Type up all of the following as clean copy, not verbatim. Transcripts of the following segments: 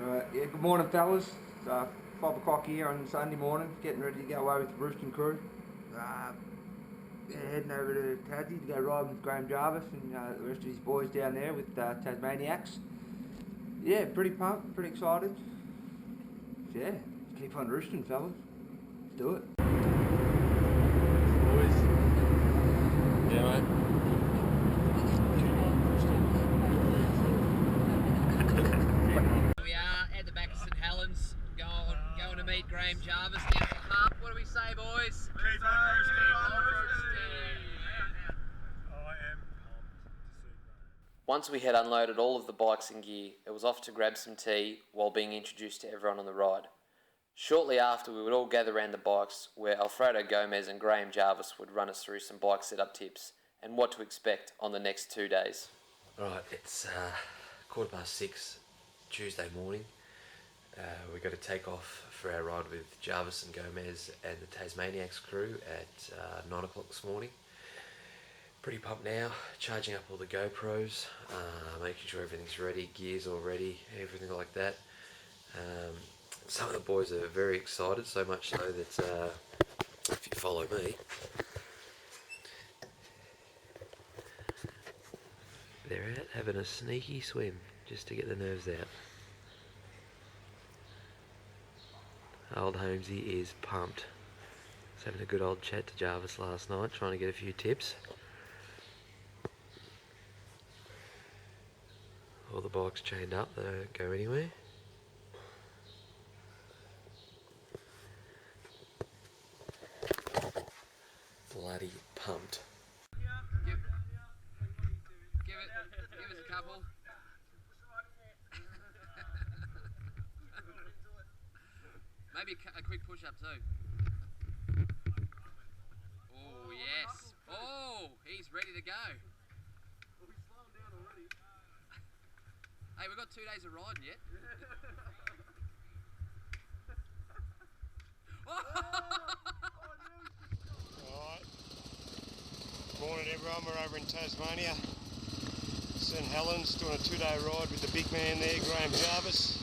Yeah, good morning fellas. It's 5 o'clock here on Sunday morning, getting ready to go away with the Roostin crew. Heading over to Tassie to go riding with Graham Jarvis and the rest of his boys down there with Tasmaniacs. Yeah, pretty pumped, pretty excited. So, yeah, keep on roosting fellas. Let's do it. Boys. Yeah, mate. We are at the back of St Helens, going to meet Graham Jarvis down at the hub. What do we say, boys? Keep on roosting. I am pumped to see Graham. Once we had unloaded all of the bikes and gear, it was off to grab some tea while being introduced to everyone on the ride. Shortly after, we would all gather around the bikes where Alfredo Gomez and Graham Jarvis would run us through some bike setup tips and what to expect on the next 2 days. Right, it's 6:15 Tuesday morning. We've got to take off for our ride with Jarvis and Gomez and the Tasmaniacs crew at 9 o'clock this morning. Pretty pumped now, charging up all the GoPros, making sure everything's ready, gear's all ready, everything like that. Some of the boys are very excited, so much so that if you follow me, they're out having a sneaky swim just to get the nerves out. Old Holmesy is pumped. He's having a good old chat to Jarvis last night, trying to get a few tips. All the bikes chained up, they don't go anywhere. Bloody pumped. Give us a couple. Maybe a quick push-up too. Oh, yes. Oh, he's ready to go. Well, he's slowing down already. Hey, we've got 2 days of riding yet. Alright. Morning everyone, we're over in Tasmania. St Helens, doing a 2-day ride with the big man there, Graham Jarvis.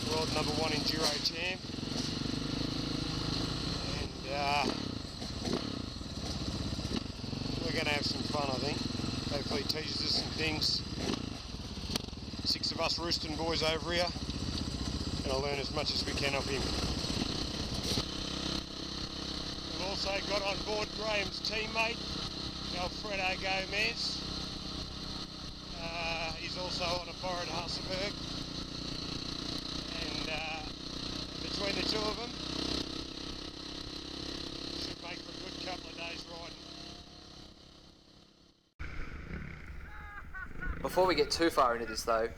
Ride number 1 enduro champ. And we're going to have some fun, I think. Hopefully he teaches us some things. 6 of us Roostin boys over here. Going to learn as much as we can off him. We've also got on board Graham's teammate, Alfredo Gomez. He's also on a borrowed Hasselberg. And between the two of them, should make for a good couple of days riding. Before we get too far into this though,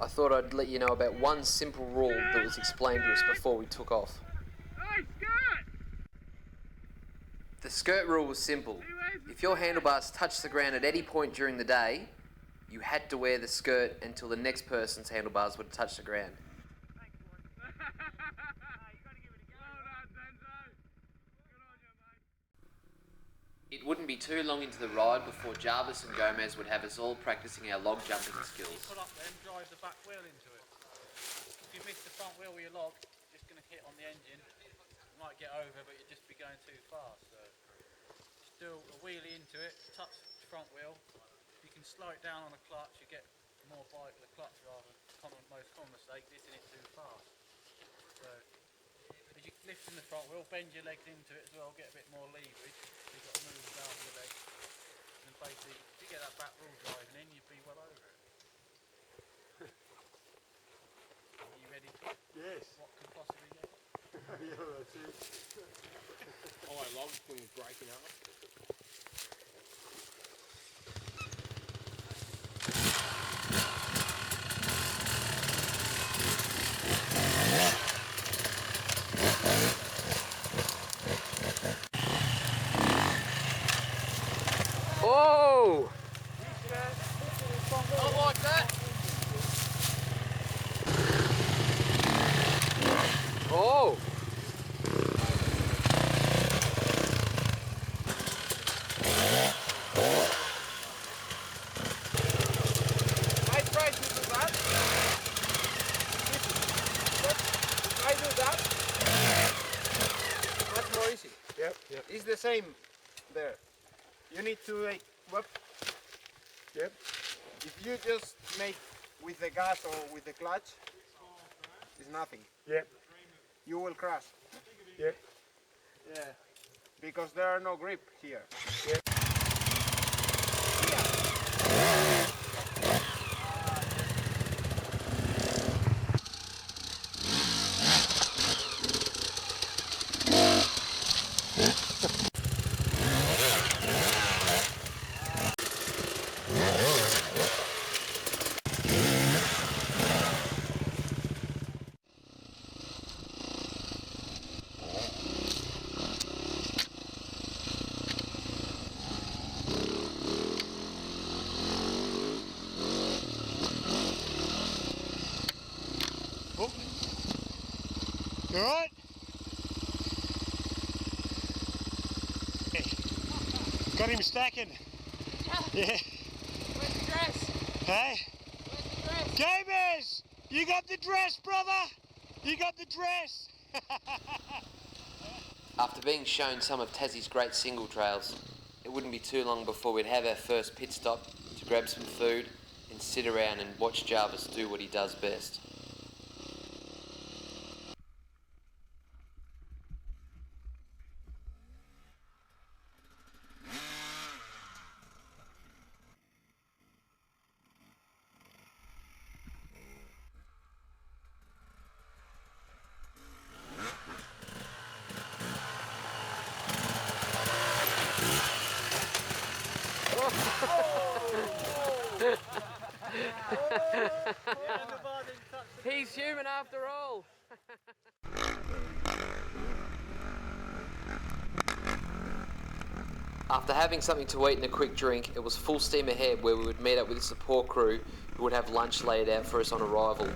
I thought I'd let you know about one simple rule that was explained to us before we took off. Hey, skirt! The skirt rule was simple. If your handlebars touched the ground at any point during the day, you had to wear the skirt until the next person's handlebars would touch the ground. Thanks, boy. You gotta give it a go. Well done, Denzo. Good on you, mate. It wouldn't be too long into the ride before Jarvis and Gomez would have us all practicing our log jumping skills. Pull up then, drive the back wheel into it. If you miss the front wheel with your log, you're just going to hit on the engine. You might get over, but you'll just be going too fast. So just do a wheelie into it, touch the front wheel. If you can slow it down on the clutch, you get more bite with the clutch rather than most common mistake, hitting it too fast. So as you're lifting the front wheel, bend your legs into it as well, get a bit more leverage. You've got to move down your legs. And basically, if you get that back wheel driving in, you'd be well over it. Are you ready? Yes. What can possibly get? Yeah, that's it. Oh, I love when you're breaking up. Oh! I like that. Oh! the same there. You need to make, whoop. Yep. If you just make with the gas or with the clutch, it's nothing. Yep. You will crash. Yep. Yeah. Because there are no grip here. Yep. You alright? Hey. Got him stacking. Yeah. Where's the dress? Hey? Where's the dress? Gamers! You got the dress, brother! You got the dress! After being shown some of Tassie's great single trails, it wouldn't be too long before we'd have our first pit stop to grab some food and sit around and watch Jarvis do what he does best. He's human after all. After having something to eat and a quick drink, it was full steam ahead where we would meet up with the support crew who would have lunch laid out for us on arrival.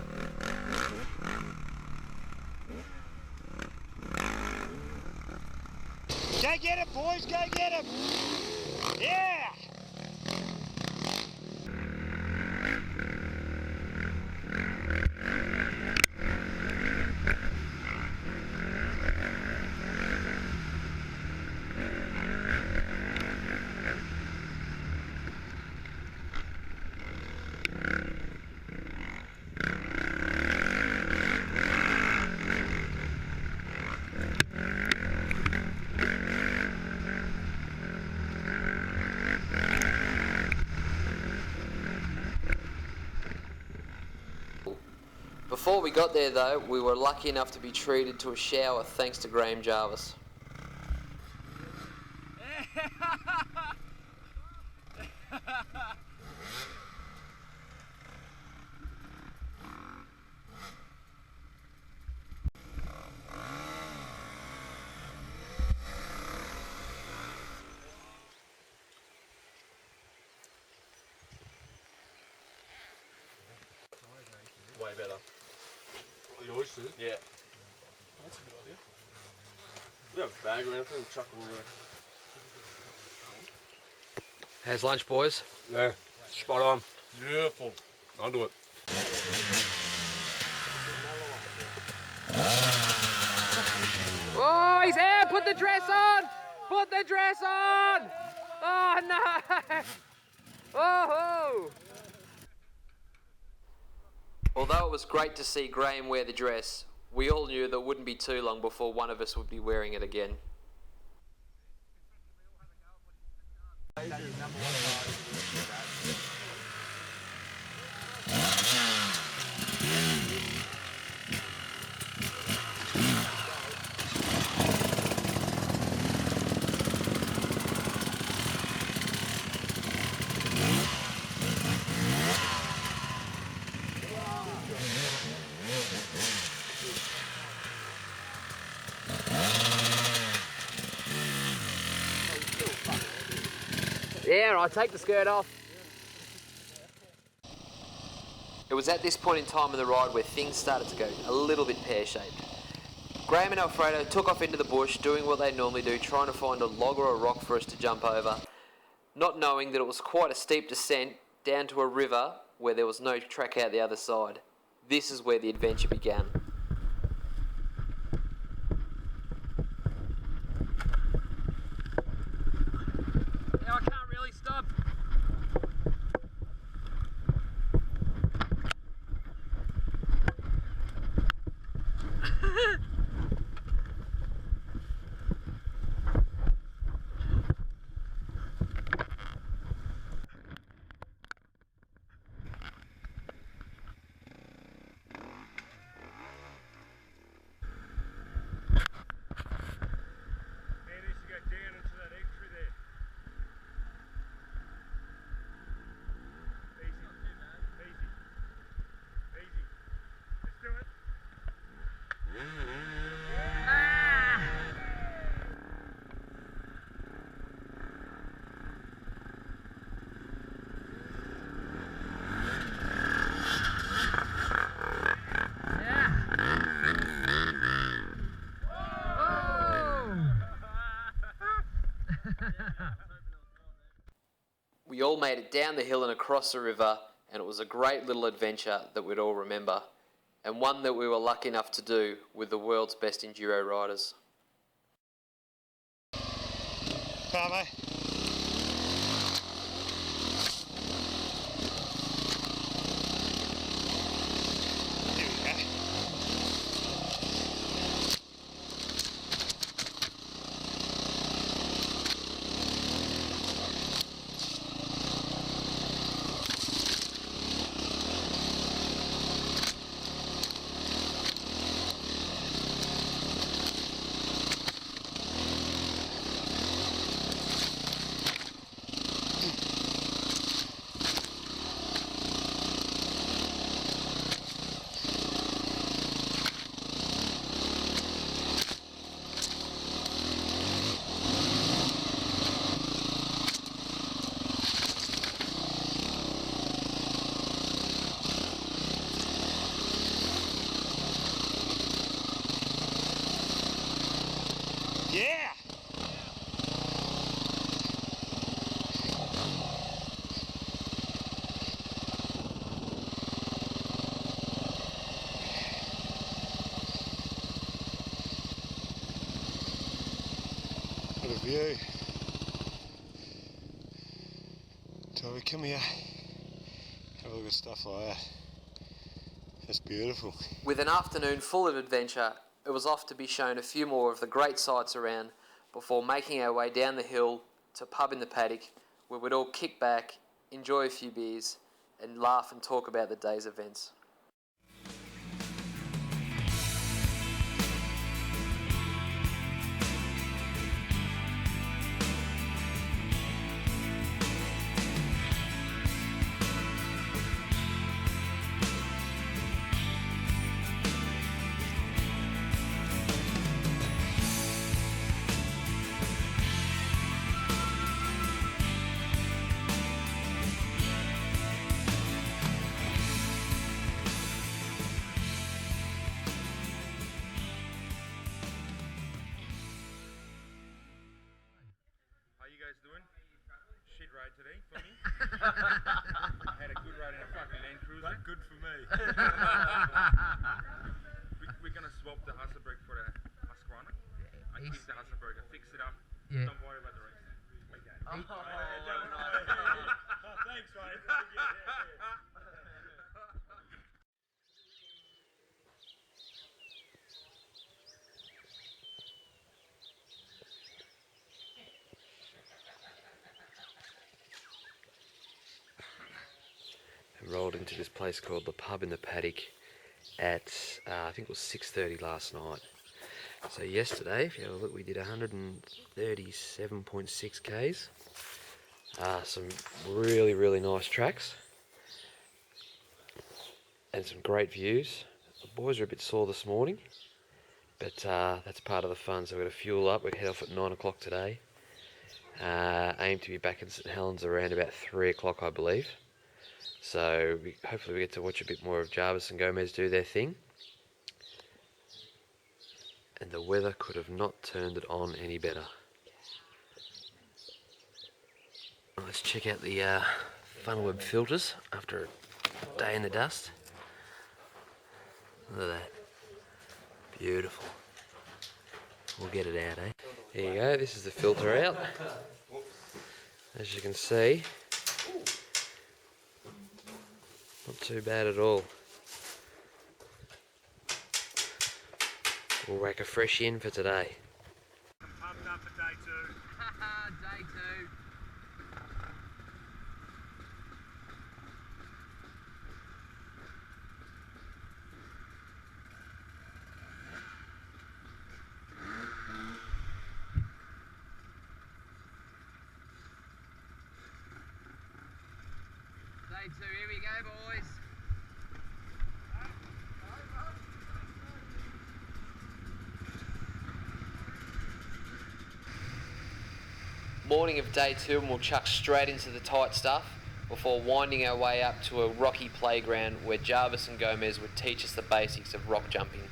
Go get him, boys, go get him! Yeah! Before we got there though, we were lucky enough to be treated to a shower thanks to Graham Jarvis. Way better. The oysters? Yeah. That's a good idea. We have a bag or anything and chuck them in there. How's lunch, boys? Yeah, spot on. Beautiful. I'll do it. Oh, he's here! Put the dress on! Put the dress on! Oh no! Oh! Although it was great to see Graham wear the dress, we all knew that it wouldn't be too long before one of us would be wearing it again. Yeah, I'll take the skirt off. It was at this point in time in the ride where things started to go a little bit pear-shaped. Graham and Alfredo took off into the bush doing what they normally do, trying to find a log or a rock for us to jump over, not knowing that it was quite a steep descent down to a river where there was no track out the other side. This is where the adventure began. all made it down the hill and across the river, and it was a great little adventure that we'd all remember, and one that we were lucky enough to do with the world's best enduro riders. Bravo. Here we go. Yeah! What a view. Toby, come here. Have a look at stuff like that. That's beautiful. With an afternoon full of adventure, it was off to be shown a few more of the great sights around before making our way down the hill to Pub in the Paddock, where we'd all kick back, enjoy a few beers, and laugh and talk about the day's events. How you guys doing? Shit ride today for me. I had a good ride in a fucking Land Cruiser. Not good for me. We're gonna swap the Hasselberg for the Husqvarna. I keep the Hasselberg, I fix it up. Yeah. Don't worry about the rest. Okay. Oh, Thanks, mate. And rolled into this place called the Pub in the Paddock at I think it was 6:30 last night. So yesterday, if you have a look, we did 137.6 k's. Some really nice tracks and some great views. The boys are a bit sore this morning, but that's part of the fun. So we're going to fuel up. We head off at 9 o'clock today. Aim to be back in St Helens around about 3 o'clock, I believe. So hopefully we get to watch a bit more of Jarvis and Gomez do their thing. And the weather could have not turned it on any better. Let's check out the funnel web filters after a day in the dust. Look at that. Beautiful. We'll get it out, eh? There you go, this is the filter out. As you can see, not too bad at all. We'll rack a fresh in for today. I'm pumped up for day 2. Day 2. Day 2, here we go, boys. Morning of day 2, and we'll chuck straight into the tight stuff before winding our way up to a rocky playground where Jarvis and Gomez would teach us the basics of rock jumping.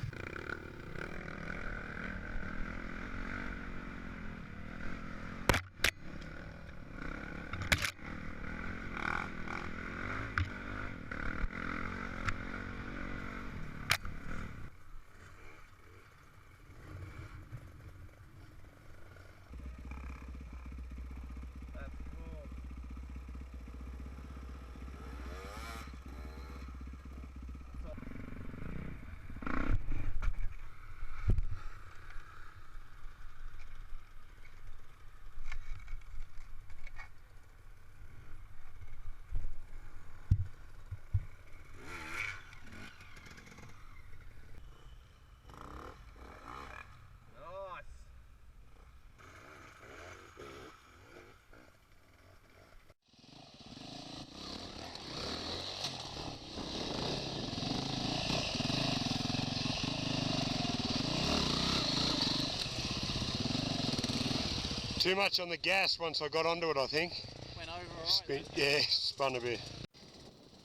Too much on the gas once I got onto it, I think. Went over alright. Yeah, spun a bit.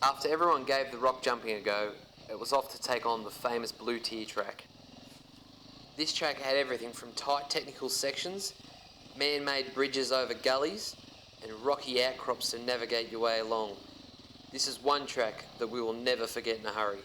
After everyone gave the rock jumping a go, it was off to take on the famous Blue Tier track. This track had everything from tight technical sections, man-made bridges over gullies, and rocky outcrops to navigate your way along. This is one track that we will never forget in a hurry.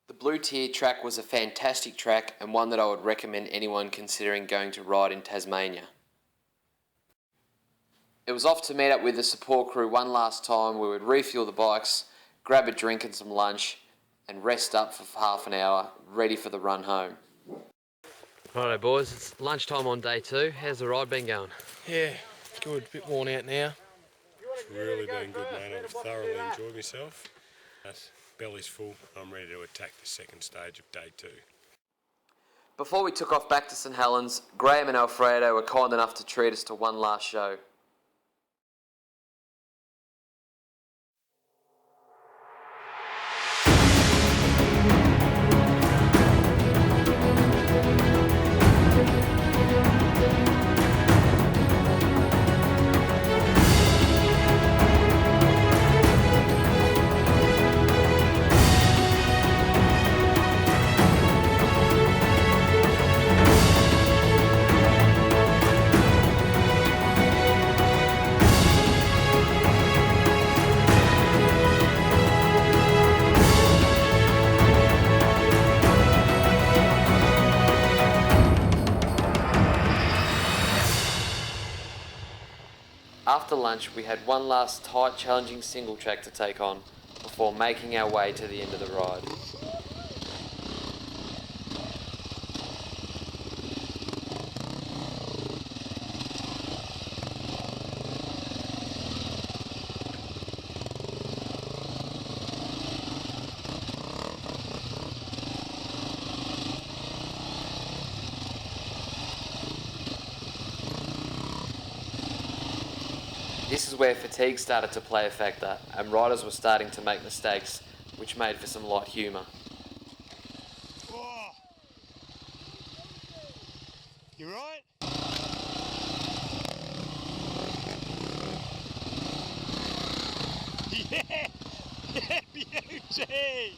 The Blue Tier track was a fantastic track and one that I would recommend anyone considering going to ride in Tasmania. It was off to meet up with the support crew one last time. We would refuel the bikes, grab a drink and some lunch, and rest up for half an hour, ready for the run home. Righto boys, it's lunchtime on day 2. How's the ride been going? Yeah, good. A bit worn out now. It's really been good, mate. I've thoroughly enjoyed myself. Belly's full. I'm ready to attack the second stage of day 2. Before we took off back to St Helens, Graham and Alfredo were kind enough to treat us to one last show. After lunch, we had one last tight, challenging single track to take on before making our way to the end of the ride. This is where fatigue started to play a factor, and riders were starting to make mistakes, which made for some light humour. Gee!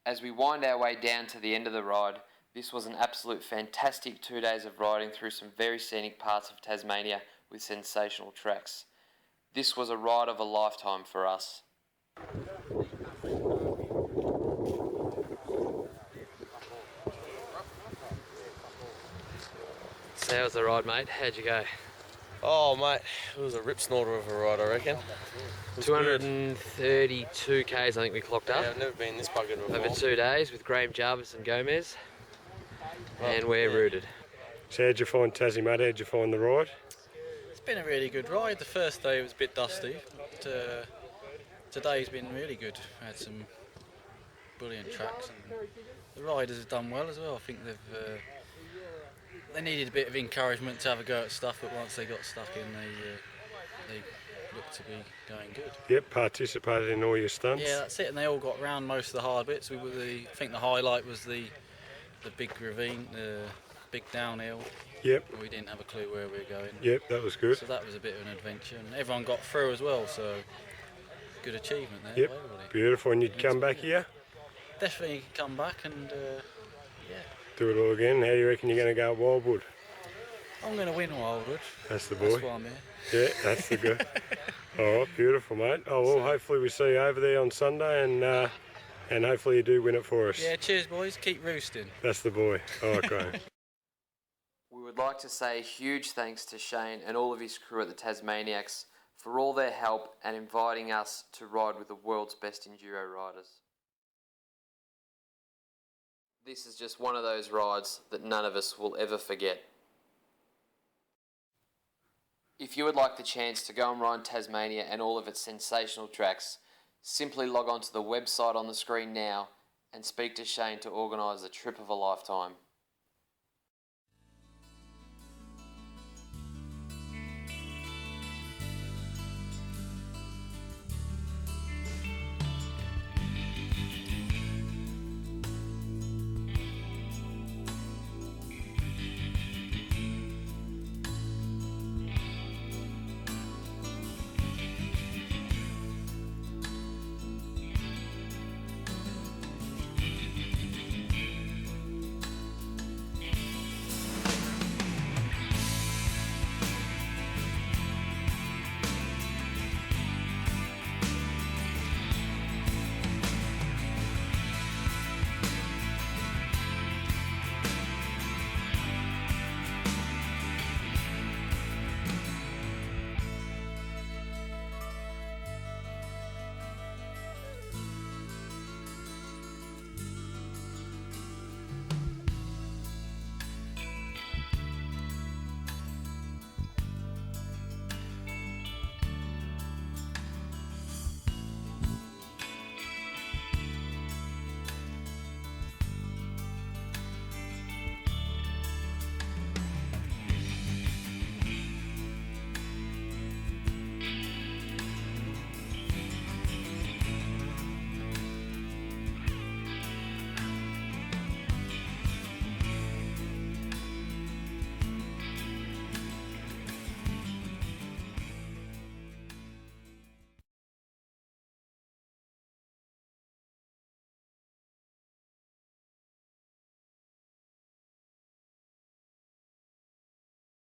As we wind our way down to the end of the ride, this was an absolute fantastic 2 days of riding through some very scenic parts of Tasmania with sensational tracks. This was a ride of a lifetime for us. So how was the ride, mate? How'd you go? Oh, mate, it was a rip snorter of a ride, I reckon. 232 Ks I think we clocked up. Yeah, I've never been this buggered before. Over 2 days with Graham, Jarvis and Gomez. And we're rooted. So how'd you find Tassie, mate? How'd you find the ride? It's been a really good ride. The first day was a bit dusty, but today's been really good. We had some brilliant tracks, and the riders have done well as well. I think they needed a bit of encouragement to have a go at stuff, but once they got stuck in, they looked to be going good. Yep, participated in all your stunts. Yeah, that's it, and they all got round most of the hard bits. I think the highlight was the big ravine, the big downhill. Yep. We didn't have a clue where we were going. Yep, that was good. So that was a bit of an adventure, and everyone got through as well, so good achievement there. Yep, for everybody. beautiful. And you'd come back here? Definitely come back and yeah. Do it all again. How do you reckon you're going to go at Wildwood? I'm going to win Wildwood. That's the boy. That's why I'm here. Yeah, that's the good. All right, beautiful, mate. Oh, well, hopefully we see you over there on Sunday, and hopefully you do win it for us. Yeah, cheers, boys. Keep roosting. That's the boy. All right, great. We would like to say a huge thanks to Shane and all of his crew at the Tasmaniacs for all their help and inviting us to ride with the world's best enduro riders. This is just one of those rides that none of us will ever forget. If you would like the chance to go and ride Tasmania and all of its sensational tracks, simply log on to the website on the screen now and speak to Shane to organise a trip of a lifetime.